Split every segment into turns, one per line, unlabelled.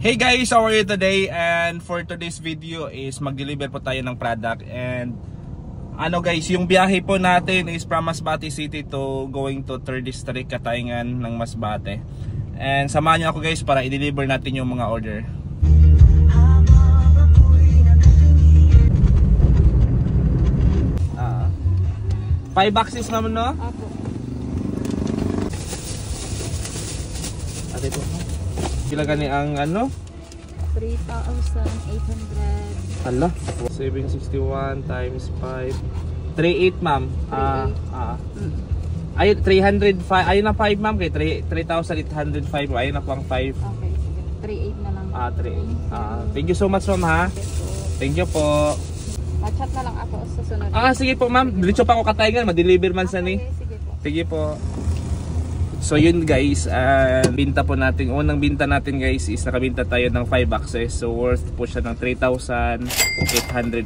Hey guys, how are you today? And for today's video is mag-deliver po tayo ng product. And ano guys, yung biyahe po natin is from Masbate City to going to 3rd District, Katayngan ng Masbate. And samahan niyo ako guys para i-deliver natin yung mga order. Five boxes naman, no?
Apo.
Ate po. Kila gani ang ano?
3,800.
Hala, 761 times 5. 38 ma'am. Ayun 305. Ayun na 5 ma'am kay 3,805. Ayun na po ang 5.
Okay, sige. 3,800 na lang.
38. Thank you so much ma'am ha. Thank you po.
Ma-chat na lang ako sa sunod.
Sige po ma'am. Diretso pa ako Katayngan, ma-deliver man sa ni.
Sige po.
Sige po. So yun guys, binta po natin, unang binta natin guys is nakabinta tayo ng 5 boxes. So worth po siya ng 3,805.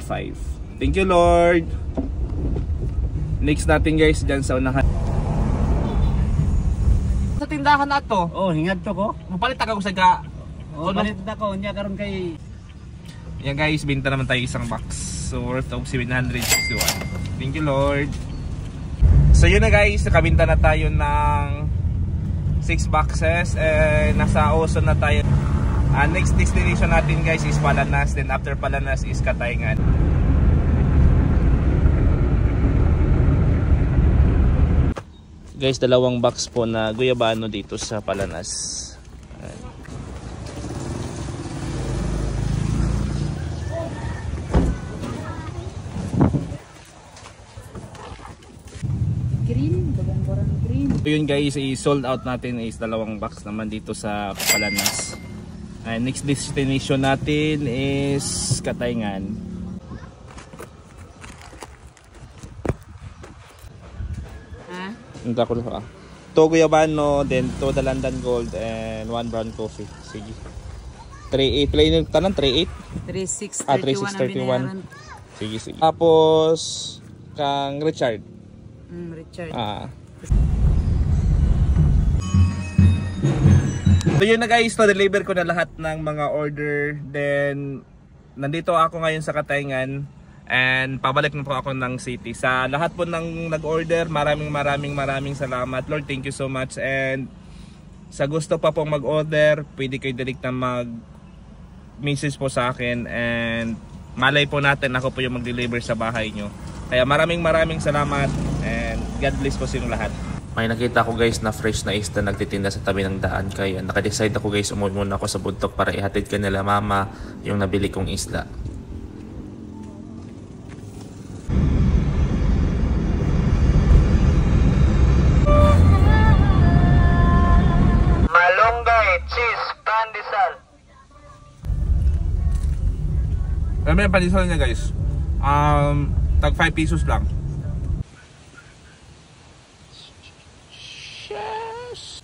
Thank you Lord. Next natin guys dyan sa unahan. Sa tindahan na to.
Oh, hingad to ko.
Mapalit ako sa ka.
Oh, balit na ko. Unya karon kay.
Yan guys, binta naman tayo isang box. So worth of 761. Thank you Lord. So yun na guys, nakabinta na tayo ng 6 boxes. Nasa Oson na tayo. Next destination natin guys is Palanas. Then after Palanas is Katayngan. Guys, dalawang box po na guyabano dito sa Palanas.
Green, bagong green.
Yun guys, i-sold out natin is dalawang box naman dito sa Palanas. Next destination natin is Katayngan. Hindi ko lang. 2 guyabano, then 2 the London Gold, and 1 brown coffee. Sige. 3.8. Play nyo tanan, 3.8?
3,631
3,631. Sige, sige. Tapos, kang Richard.
Richard.
So yun na guys, na-deliver ko na lahat ng mga order. Then, nandito ako ngayon sa Katayngan. And pabalik na po ako ng city. Sa lahat po ng nag-order, maraming salamat. Lord, thank you so much. And sa gusto pa pong mag-order, pwede kayo direct na mag-message po sa akin. And malay po natin, ako po yung mag-deliver sa bahay nyo. Kaya maraming salamat. And God bless po sa inyong lahat. May nakita ko guys na fresh na isda nagtitinda sa tabi ng daan. Kaya naka-decide ako guys, umuwi muna ako sa bundok para ihatid ka nila mama yung nabili kong isda.
Malunggay, cheese, pandesal.
May pandesal niya guys. Tag 5 pesos lang. Yes.